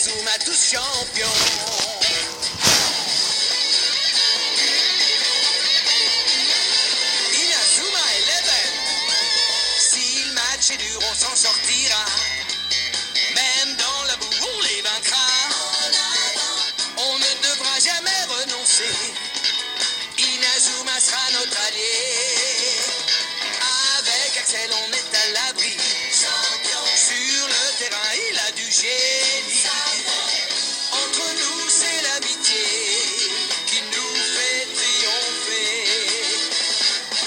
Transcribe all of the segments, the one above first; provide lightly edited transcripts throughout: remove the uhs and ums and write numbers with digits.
Inazuma tous champions. Inazuma Eleven. Si le match est dur, on s'en sortira. Même dans la boue, on les vaincra. On ne devra jamais renoncer. Inazuma sera notre allié. Avec Axel, on est à l'abri. Sur le terrain, il a du génie. Entre nous, c'est l'amitié qui nous fait triompher.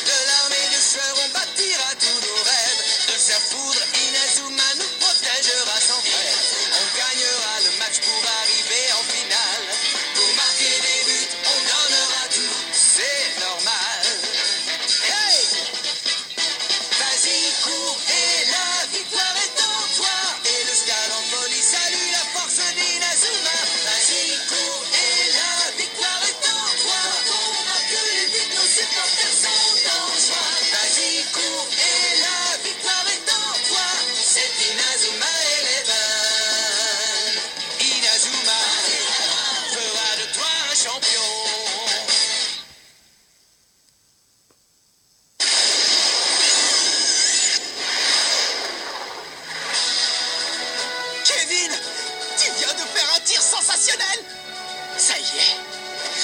De l'armée de sueur, on bâtira tous nos rêves. De sa foudre, Inazuma nous protégera sans frais. On gagnera le match pour arriver en finale. Pour marquer des buts, on donnera tout, c'est normal. Hey! Vas-y, cours et la victoire est en toi. Et le Scalamboli salue la force d'Inazuma. Vas-y, cours et la victoire est en toi. On marque les buts, nos supporters sont en joie. Vas-y, cours et la victoire est en toi. C'est Inazuma Eleven. Inazuma fera de toi un champion. Kevin, tu viens de faire un tir sensationnel. Ça y est,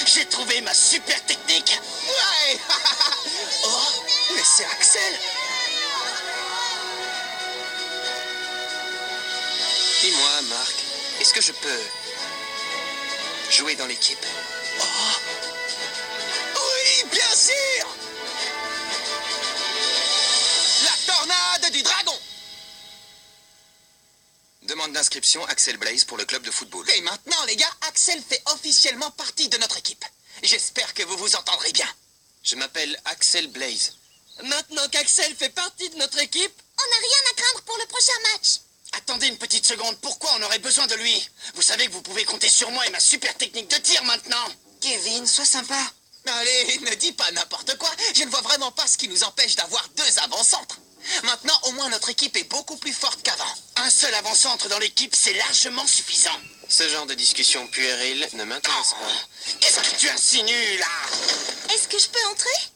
j'ai trouvé ma super technique. Ouais. Oh, mais c'est Axel. Dis-moi, Marc, est-ce que je peux jouer dans l'équipe? Oui, bien sûr. La tornade du dragon. Demande d'inscription Axel Blaze pour le club de football. Et maintenant, les gars, Axel fait officiellement partie de notre équipe. J'espère que vous vous entendrez bien. Je m'appelle Axel Blaze. Maintenant qu'Axel fait partie de notre équipe... On n'a rien à craindre pour le prochain match. Attendez une petite seconde, pourquoi on aurait besoin de lui? Vous savez que vous pouvez compter sur moi et ma super technique de tir maintenant. Kevin, sois sympa. Allez, ne dis pas n'importe quoi. Je ne vois vraiment pas ce qui nous empêche d'avoir deux avant-centres. Maintenant, au moins, notre équipe est beaucoup plus forte qu'avant. Un seul avant-centre dans l'équipe, c'est largement suffisant. Ce genre de discussion puérile ne m'intéresse pas. Qu'est-ce que tu insinues, là? Est-ce que je peux entrer?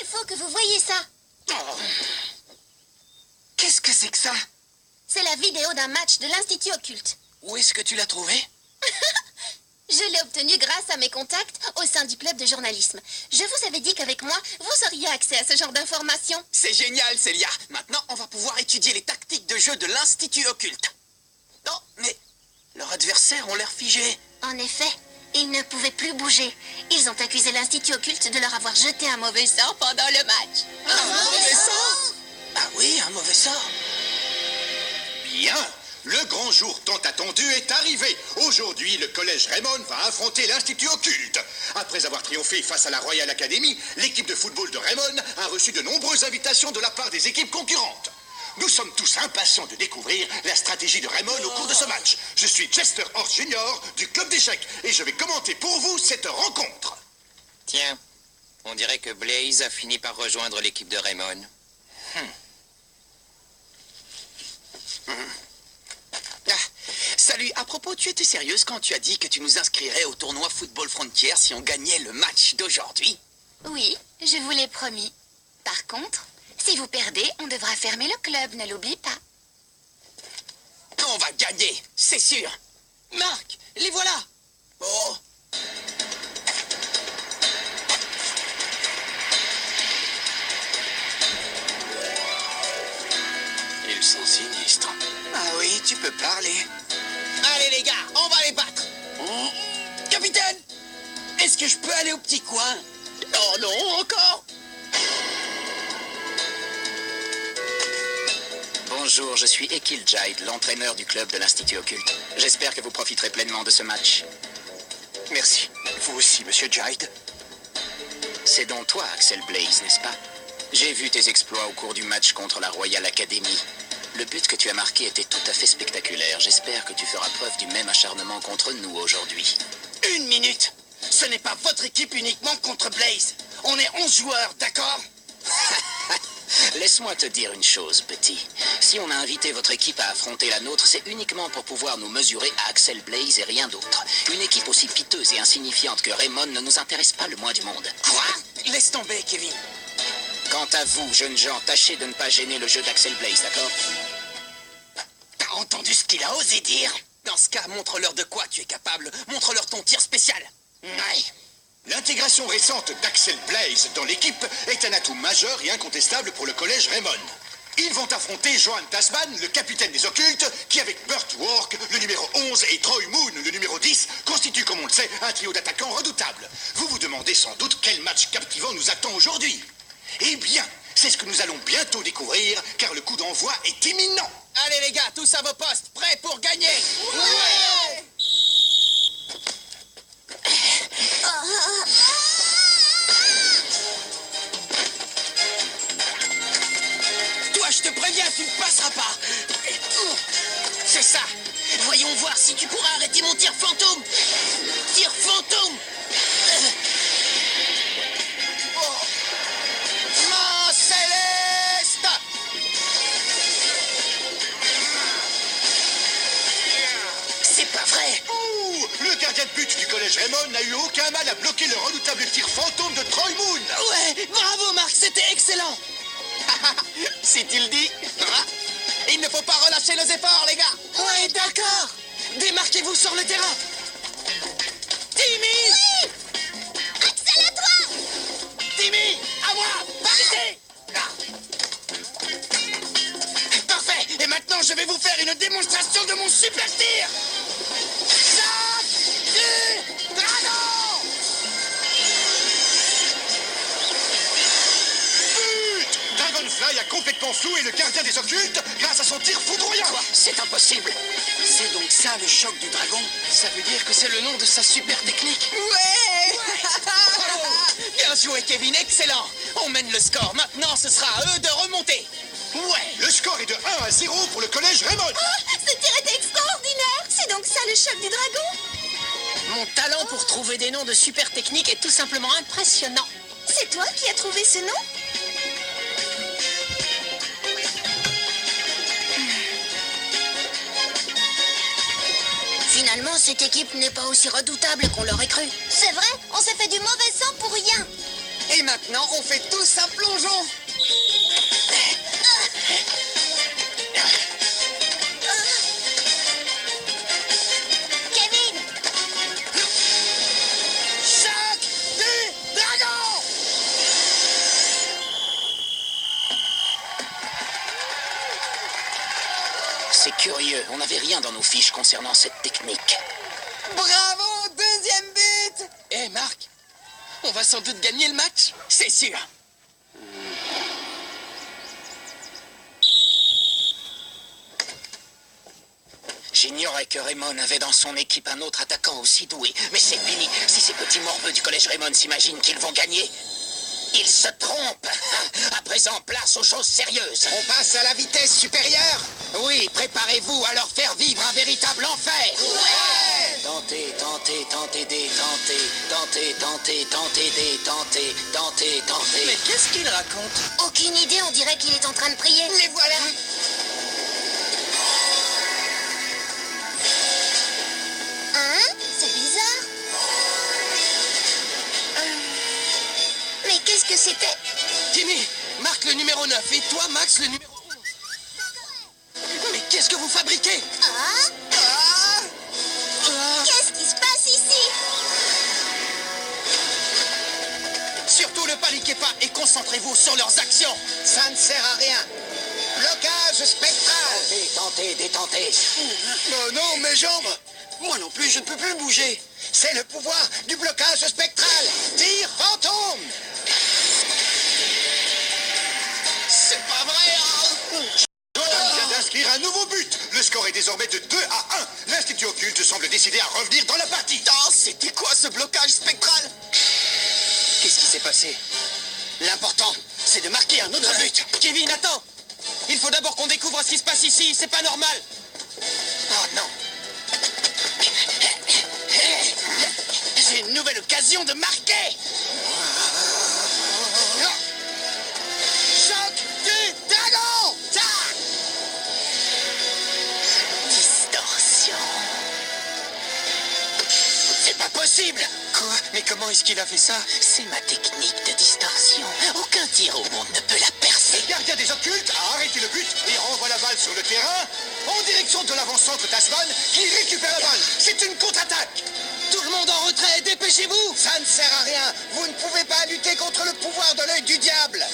Il faut que vous voyiez ça. Oh. Qu'est-ce que c'est que ça? C'est la vidéo d'un match de l'Institut Occulte. Où est-ce que tu l'as trouvé? Je l'ai obtenue grâce à mes contacts au sein du club de journalisme. Je vous avais dit qu'avec moi, vous auriez accès à ce genre d'informations. C'est génial, Célia. Maintenant, on va pouvoir étudier les tactiques de jeu de l'Institut Occulte. Non, mais leurs adversaires ont l'air figés. En effet, ils ne pouvaient plus bouger. Ils ont accusé l'Institut Occulte de leur avoir jeté un mauvais sort pendant le match. Un mauvais sort? Ah oui, un mauvais sort. Bien, le grand jour tant attendu est arrivé. Aujourd'hui, le collège Raymond va affronter l'Institut Occulte. Après avoir triomphé face à la Royal Academy, l'équipe de football de Raymond a reçu de nombreuses invitations de la part des équipes concurrentes. Nous sommes tous impatients de découvrir la stratégie de Raymond au cours de ce match. Je suis Chester Horst Jr. du club d'échecs et je vais commenter pour vous cette rencontre. Tiens, on dirait que Blaze a fini par rejoindre l'équipe de Raymond. Ah, salut, à propos, tu étais sérieuse quand tu as dit que tu nous inscrirais au tournoi Football Frontier si on gagnait le match d'aujourd'hui? Oui, je vous l'ai promis. Par contre, si vous perdez, on devra fermer le club, ne l'oublie pas. On va gagner, c'est sûr. Marc, les voilà. Oh. Ils sont sinistres. Ah oui, tu peux parler. Allez les gars, on va les battre. Capitaine, est-ce que je peux aller au petit coin? Oh non, encore. Bonjour, je suis Ekil Jide, l'entraîneur du club de l'Institut Occulte. J'espère que vous profiterez pleinement de ce match. Merci. Vous aussi, monsieur Jide. C'est donc toi, Axel Blaze, n'est-ce pas? J'ai vu tes exploits au cours du match contre la Royal Academy. Le but que tu as marqué était tout à fait spectaculaire. J'espère que tu feras preuve du même acharnement contre nous aujourd'hui. Une minute. Ce n'est pas votre équipe uniquement contre Blaze. On est 11 joueurs, d'accord? Laisse-moi te dire une chose, petit. Si on a invité votre équipe à affronter la nôtre, c'est uniquement pour pouvoir nous mesurer à Axel Blaze et rien d'autre. Une équipe aussi piteuse et insignifiante que Raymond ne nous intéresse pas le moins du monde. Quoi? Laisse tomber, Kevin. Quant à vous, jeunes gens, tâchez de ne pas gêner le jeu d'Axel Blaze, d'accord? T'as entendu ce qu'il a osé dire? Dans ce cas, montre-leur de quoi tu es capable. Montre-leur ton tir spécial. Ouais. L'intégration récente d'Axel Blaze dans l'équipe est un atout majeur et incontestable pour le collège Raymond. Ils vont affronter Johan Tasman, le capitaine des occultes, qui avec Burt Work, le numéro 11, et Troy Moon, le numéro 10, constitue, comme on le sait, un trio d'attaquants redoutables. Vous vous demandez sans doute quel match captivant nous attend aujourd'hui. Eh bien, c'est ce que nous allons bientôt découvrir, car le coup d'envoi est imminent. Allez les gars, tous à vos postes, prêts pour gagner. Ouais. Toi, je te préviens, tu ne passeras pas. C'est ça. Voyons voir si tu pourras arrêter mon tir fantôme. Tir fantôme. Main céleste. C'est pas vrai. Ouh, le gardien de but du collège Raymond n'a eu aucun mal à bloquer le redoutable tir fantôme de Troy Moon. Ouais, bravo Marc, c'était excellent. Si tu le dis. Il ne faut pas relâcher nos efforts, les gars. Ouais, d'accord. Démarquez-vous sur le terrain. Timmy. Oui. Axel, à toi. Timmy, à moi. Parité. Parfait. Et maintenant, je vais vous faire une démonstration de mon super tir. Choc du dragon. But! Dragonfly a complètement floué le gardien des occultes grâce à son tir foudroyant. Quoi? C'est impossible. C'est donc ça le choc du dragon? Ça veut dire que c'est le nom de sa super technique? Ouais. Bien joué Kevin, excellent. On mène le score, maintenant ce sera à eux de remonter. Ouais. Le score est de 1-0 pour le collège Raymond. Oh, ce tir était extraordinaire. C'est donc ça le choc du dragon? Mon talent pour trouver des noms de super techniques est tout simplement impressionnant. C'est toi qui as trouvé ce nom? Finalement, cette équipe n'est pas aussi redoutable qu'on l'aurait cru. C'est vrai, on s'est fait du mauvais sang pour rien. Et maintenant, on fait tous un plongeon. Kevin! Choc du dragon. C'est curieux, on n'avait rien dans nos fiches concernant cette technique. Bravo, deuxième but. Eh Marc, on va sans doute gagner le match, c'est sûr. J'ignorais que Raymond avait dans son équipe un autre attaquant aussi doué. Mais c'est fini. Si ces petits morveux du collège Raymond s'imaginent qu'ils vont gagner, ils se trompent. À présent, place aux choses sérieuses. On passe à la vitesse supérieure. Oui, préparez-vous à leur faire vivre un véritable enfer. Ouais. Tentez, tentez, tentez des, tentez, tentez, tentez, tentez des, tentez, tentez, tentez. Mais qu'est-ce qu'il raconte? Aucune idée, on dirait qu'il est en train de prier. Les voilà. Hein? C'est bizarre. Mais qu'est-ce que c'était? Timmy, Marc le numéro 9 et toi Max le numéro 11. Mais qu'est-ce que vous fabriquez? Ah? Ah. Qu'est-ce qui se passe ici? Surtout ne paniquez pas et concentrez-vous sur leurs actions. Ça ne sert à rien. Blocage spectral. Tentez, tentez, détentez. Oh non, mes jambes. Moi non plus, je ne peux plus bouger. C'est le pouvoir du blocage spectral. Tir fantôme. C'est pas vrai, hein? Johan vient d'inscrire un nouveau but. Le score est désormais de 2-1. L'Institut occulte semble décidé à revenir dans la partie. Oh, c'était quoi ce blocage spectral? Qu'est-ce qui s'est passé? L'important, c'est de marquer un autre but. Kevin, attends. Il faut d'abord qu'on découvre ce qui se passe ici. C'est pas normal. Oh non. J'ai une nouvelle occasion de marquer. Choc du impossible! Quoi? Mais comment est-ce qu'il a fait ça? C'est ma technique de distorsion. Aucun tir au monde ne peut la percer. Le gardien des occultes a arrêté le but et renvoie la balle sur le terrain en direction de l'avant-centre Tasman qui récupère la balle. C'est une contre-attaque. Tout le monde en retrait, dépêchez-vous! Ça ne sert à rien. Vous ne pouvez pas lutter contre le pouvoir de l'œil du diable.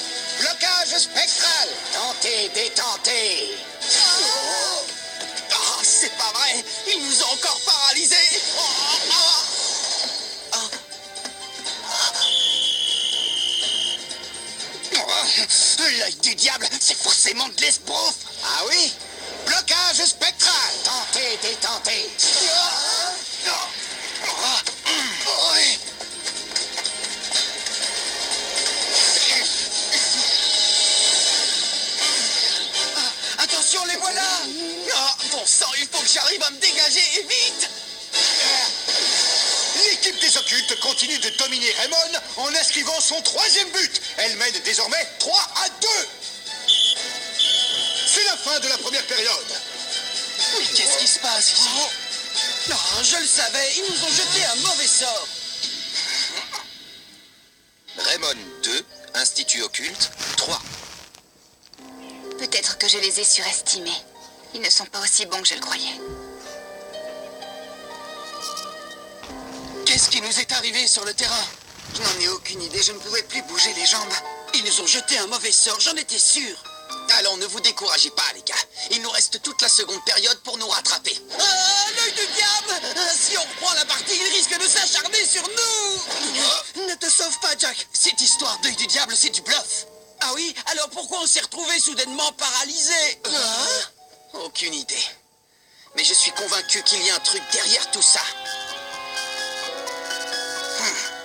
Blocage spectral. Tentez, détentez. Oh, c'est pas vrai. Ils nous ont encore paralysés. L'œil du diable, c'est forcément de l'esbrouf. Ah oui? Blocage spectral. Tentez, détentez. Oui. Attention, les voilà. Bon sang, il faut que j'arrive à me dégager et vite. L'équipe des occultes continue de dominer Raymond en inscrivant son 3e but. Elle mène désormais 3-2. C'est la fin de la première période. Mais qu'est-ce qui se passe ici? Non, je le savais, ils nous ont jeté un mauvais sort. Raymond 2, Institut Occulte 3. Peut-être que je les ai surestimés. Ils ne sont pas aussi bons que je le croyais. Qu'est-ce qui nous est arrivé sur le terrain? Je n'en ai aucune idée, je ne pouvais plus bouger les jambes. Ils nous ont jeté un mauvais sort, j'en étais sûr. Allons, ne vous découragez pas, les gars. Il nous reste toute la seconde période pour nous rattraper. L'œil du diable! Si on reprend la partie, il risque de s'acharner sur nous! Ne te sauve pas, Jack. Cette histoire d'œil du diable, c'est du bluff. Ah oui? Alors pourquoi on s'est retrouvés soudainement paralysés? Aucune idée. Mais je suis convaincu qu'il y a un truc derrière tout ça.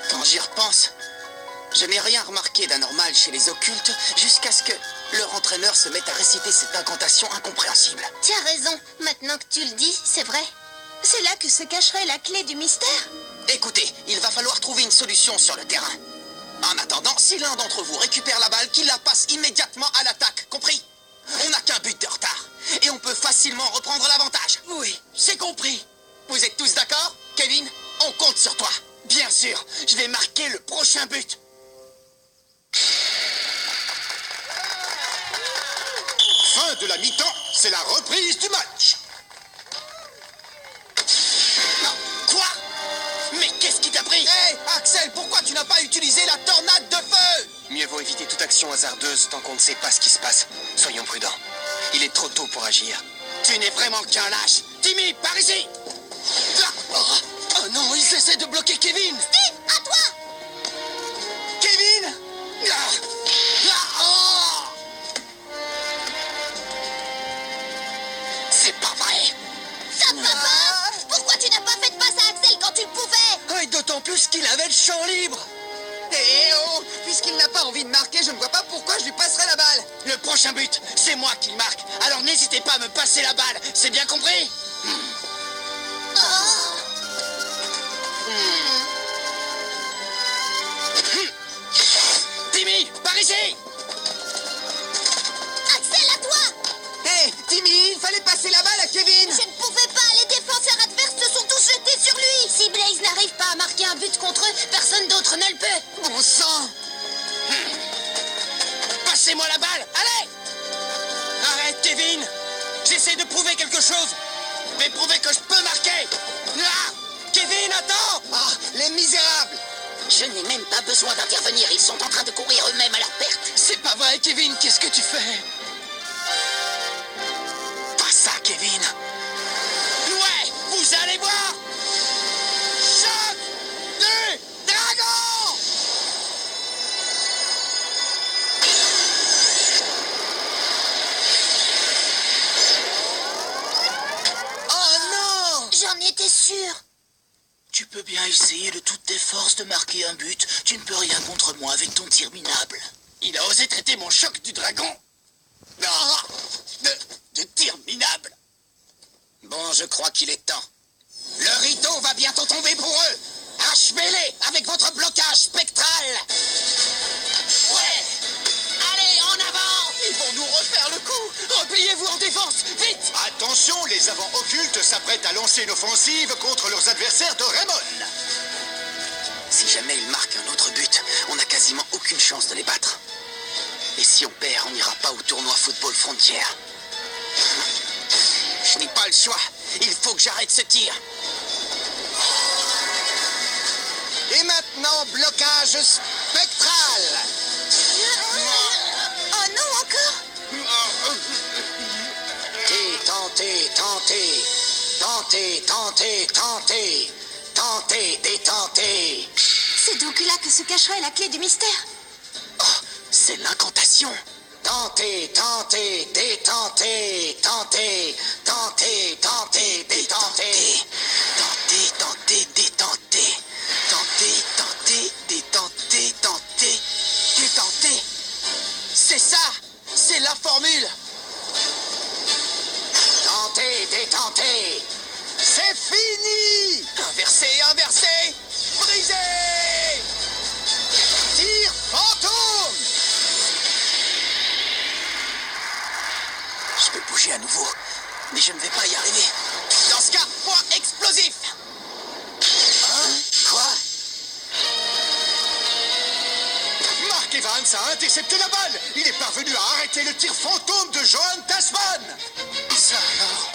Quand j'y repense, je n'ai rien remarqué d'anormal chez les occultes jusqu'à ce que leur entraîneur se mette à réciter cette incantation incompréhensible. Tu as raison. Maintenant que tu le dis, c'est vrai. C'est là que se cacherait la clé du mystère. Écoutez, il va falloir trouver une solution sur le terrain. En attendant, si l'un d'entre vous récupère la balle, qu'il la passe immédiatement à l'attaque, compris? On n'a qu'un but de retard, et on peut facilement reprendre l'avantage. Oui, c'est compris. Vous êtes tous d'accord? Kevin, on compte sur toi. Bien sûr, je vais marquer le prochain but. Fin de la mi-temps, c'est la reprise du match. Non, quoi? Mais qu'est-ce qui t'a pris? Hé, Axel, pourquoi tu n'as pas utilisé la tornade de feu? Mieux vaut éviter toute action hasardeuse tant qu'on ne sait pas ce qui se passe. Soyons prudents. Il est trop tôt pour agir. Tu n'es vraiment qu'un lâche. Timmy, par ici! Oh non, ils essaient de bloquer Kevin! Steve, à toi! Kevin! C'est pas vrai! Ça va pas! Pourquoi tu n'as pas fait de passe à Axel quand tu le pouvais? Et d'autant plus qu'il avait le champ libre! Eh oh! Puisqu'il n'a pas envie de marquer, je ne vois pas pourquoi je lui passerai la balle! Le prochain but, c'est moi qui le marque! Alors n'hésitez pas à me passer la balle, c'est bien compris? Timmy, par ici! Axel, à toi! Hé, Timmy, il fallait passer la balle à Kevin! Je ne pouvais pas! Les défenseurs adverses se sont tous jetés sur lui! Si Blaze n'arrive pas à marquer un but contre eux, personne d'autre ne le peut! Bon sang! Passez-moi la balle, allez! Arrête, Kevin! J'essaie de prouver quelque chose! Mais prouver que je peux marquer! Ah! Kevin, attends! Ah, les misérables! Je n'ai même pas besoin d'intervenir. Ils sont en train de courir eux-mêmes à leur perte. C'est pas vrai, Kevin, qu'est-ce que tu fais? Pas ça, Kevin! Ouais, vous allez voir! Choc du dragon! Oh non! J'en étais sûre! Tu peux bien essayer de toutes tes forces de marquer un but. Tu ne peux rien contre moi avec ton tir minable. Il a osé traiter mon choc du dragon. Ah, de tir minable. Bon, je crois qu'il est temps. Le rideau va bientôt tomber pour eux. Achevez-les avec votre blocage spectral. Ouais. Allez, en avant. Ils vont nous refaire le coup. Repliez-vous en défense, vite. Attention, les avants occultes s'apprêtent à lancer une offensive contre leurs adversaires de Raymond. jamais ils marquent un autre but, on n'a quasiment aucune chance de les battre. Et si on perd, on n'ira pas au tournoi Football Frontier. Je n'ai pas le choix. Il faut que j'arrête ce tir. Et maintenant, blocage spectral. Oh non, encore? Tentez, détentez. C'est donc là que se cacherait la clé du mystère. Oh, c'est l'incantation. Tentez, détentez. Tentez, détentez. Tentez, détentez. Détentez. C'est ça. C'est la formule. Tentez, détentez. C'est fini. Inversé. Brisé. Tir fantôme. Je peux bouger à nouveau, mais je ne vais pas y arriver. Dans ce cas, point explosif. Hein? Quoi? Mark Evans a intercepté la balle. Il est parvenu à arrêter le tir fantôme de Johan Tasman. Ça alors?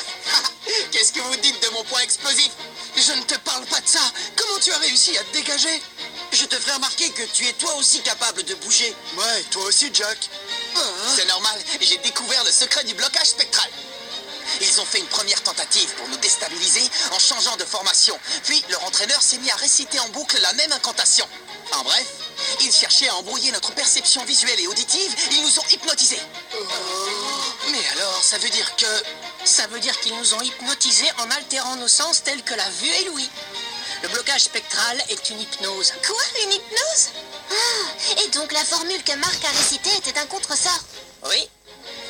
Qu'est-ce que vous dites de mon point explosif? Je ne te parle pas de ça. Comment tu as réussi à te dégager? Je te ferai remarquer que tu es toi aussi capable de bouger. Ouais, toi aussi, Jack. C'est normal, j'ai découvert le secret du blocage spectral. Ils ont fait une première tentative pour nous déstabiliser en changeant de formation. Puis leur entraîneur s'est mis à réciter en boucle la même incantation. En bref, ils cherchaient à embrouiller notre perception visuelle et auditive. Ils nous ont hypnotisés. Mais alors, ça veut dire qu'ils nous ont hypnotisés en altérant nos sens tels que la vue et l'ouïe. Le blocage spectral est une hypnose. Quoi? Une hypnose? Ah, et donc la formule que Marc a récitée était un contresort. Oui,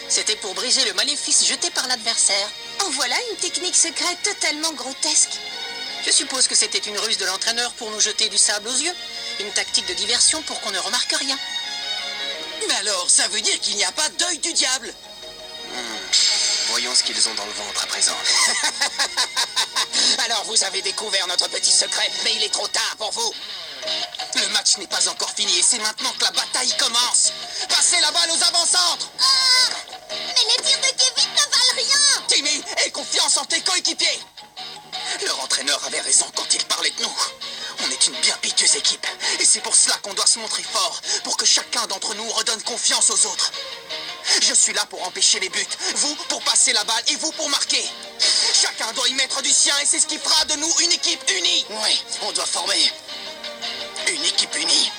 c'était pour briser le maléfice jeté par l'adversaire. En voilà une technique secrète totalement grotesque. Je suppose que c'était une ruse de l'entraîneur pour nous jeter du sable aux yeux. Une tactique de diversion pour qu'on ne remarque rien. Mais alors, ça veut dire qu'il n'y a pas d'œil du diable. Voyons ce qu'ils ont dans le ventre à présent. Alors vous avez découvert notre petit secret, mais il est trop tard pour vous. Le match n'est pas encore fini et c'est maintenant que la bataille commence. Passez la balle aux avant-centres. Mais les tirs de Kevin ne valent rien. Timmy, aie confiance en tes coéquipiers. Leur entraîneur avait raison quand il parlait de nous. On est une bien piteuse équipe. Et c'est pour cela qu'on doit se montrer fort, pour que chacun d'entre nous redonne confiance aux autres. Je suis là pour empêcher les buts, vous pour passer la balle et vous pour marquer. Chacun doit y mettre du sien et c'est ce qui fera de nous une équipe unie. Oui, on doit former une équipe unie.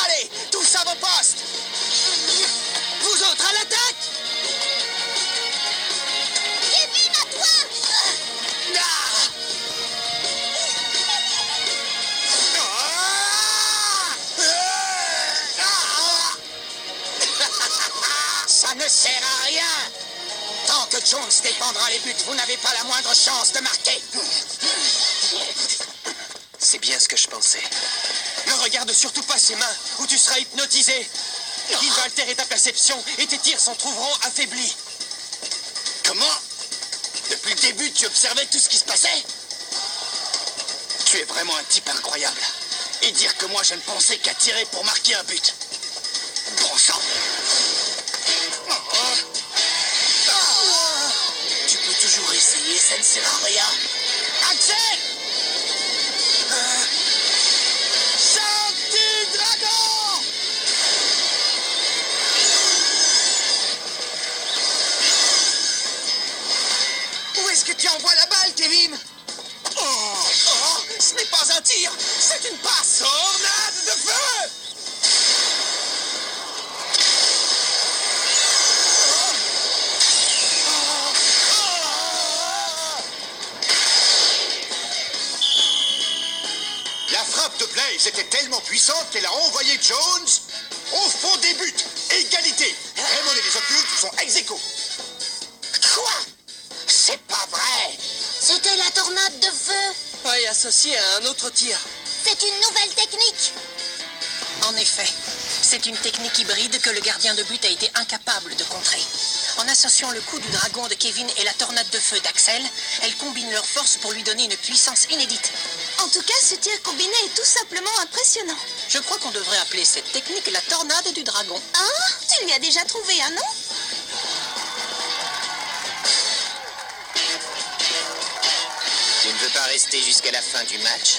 Allez, tous à vos postes. Vous autres à l'attaque. Kevin, à toi. Ça ne sert à rien. Tant que Jones défendra les buts, vous n'avez pas la moindre chance de marquer. C'est bien ce que je pensais. Ne regarde surtout pas ses mains, ou tu seras hypnotisé. Il va altérer ta perception et tes tirs s'en trouveront affaiblis. Comment? Depuis le début, tu observais tout ce qui se passait? Tu es vraiment un type incroyable. Et dire que moi, je ne pensais qu'à tirer pour marquer un but. Bon sang. Tu peux toujours essayer, ça ne sert à rien. Axel! Chanty Dragon! Où est-ce que tu envoies la balle, Kevin? Ce n'est pas un tir, c'est une passe. Tornade de feu! La frappe de Blaze était tellement puissante qu'elle a envoyé Jones au fond des buts. Égalité. Raymond et les occultes sont ex-aequo. Quoi? C'est pas vrai! C'était la tornade de feu. Oui, associé à un autre tir. C'est une nouvelle technique. En effet, c'est une technique hybride que le gardien de but a été incapable de contrer. En associant le coup du dragon de Kevin et la tornade de feu d'Axel, elles combinent leurs forces pour lui donner une puissance inédite. En tout cas, ce tir combiné est tout simplement impressionnant. Je crois qu'on devrait appeler cette technique la tornade du dragon. Hein? Tu lui as déjà trouvé un nom? Tu ne veux pas rester jusqu'à la fin du match?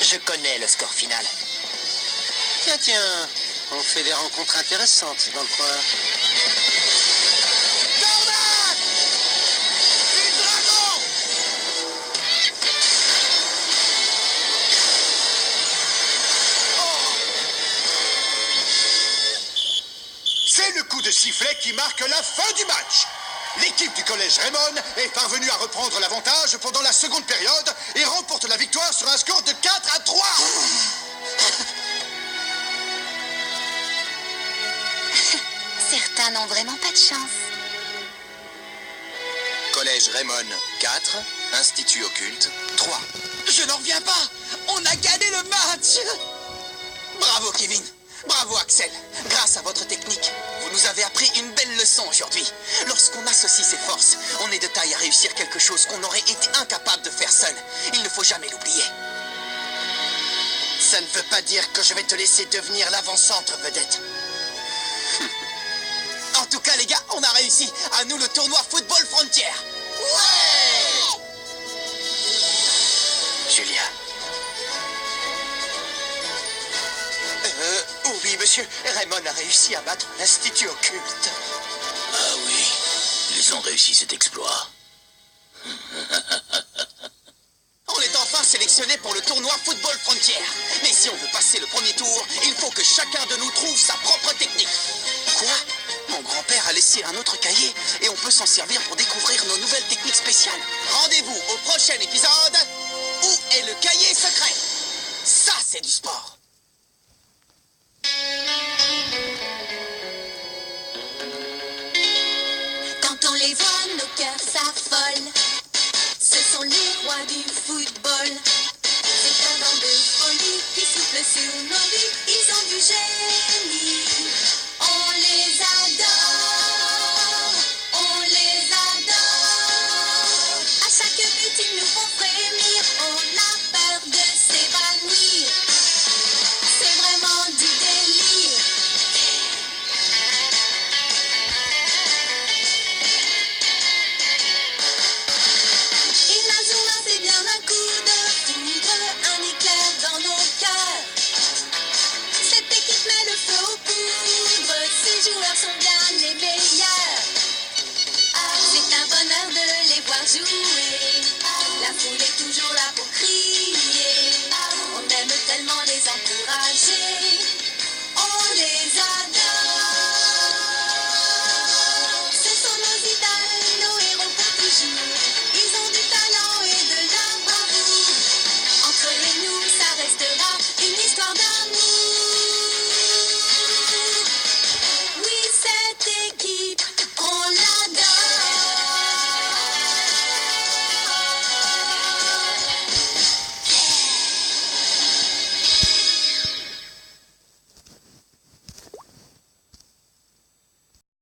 Je connais le score final. Tiens, on fait des rencontres intéressantes dans le coin. Tornade du dragon! C'est le coup de sifflet qui marque la fin du match. L'équipe du collège Raymond est parvenue à reprendre l'avantage pendant la seconde période et remporte la victoire sur un score de 4-3. Certains n'ont vraiment pas de chance. Collège Raymond 4, Institut Occulte 3. Je n'en reviens pas! On a gagné le match! Bravo Kevin! Bravo Axel! Grâce à votre technique, vous nous avez appris une belle leçon aujourd'hui. Lorsqu'on associe ses forces, on est de taille à réussir quelque chose qu'on aurait été incapable de faire seul. Il ne faut jamais l'oublier. Ça ne veut pas dire que je vais te laisser devenir l'avant-centre, vedette. En tout cas les gars, on a réussi. À nous le tournoi Football Frontier. Ouais! Julia. Oui, monsieur. Raymond a réussi à battre l'Institut Occulte. Ah oui, ils ont réussi cet exploit. On est enfin sélectionné pour le tournoi Football Frontier. Mais si on veut passer le premier tour, il faut que chacun de nous trouve sa propre technique. Quoi? Mon grand-père a laissé un autre cahier et on peut s'en servir pour découvrir nos nouvelles techniques spéciales. Rendez-vous au prochain épisode. Où est le cahier secret? Ça, c'est du sport. Quand on les voit, nos cœurs s'affolent. Ce sont les rois du football. C'est un vent de folie qui souffle sur nos vies. Ils ont du génie. On les adore. On les adore. À chaque but, ils nous font frémir. On a peur de s'évanouir. C'est vraiment du délire. Inazuma, c'est bien un coup de foudre, un éclair dans nos cœurs. Cette équipe met le feu aux poudres, ces joueurs sont bien les meilleurs. C'est un bonheur de les voir jouer, la foule est toujours là pour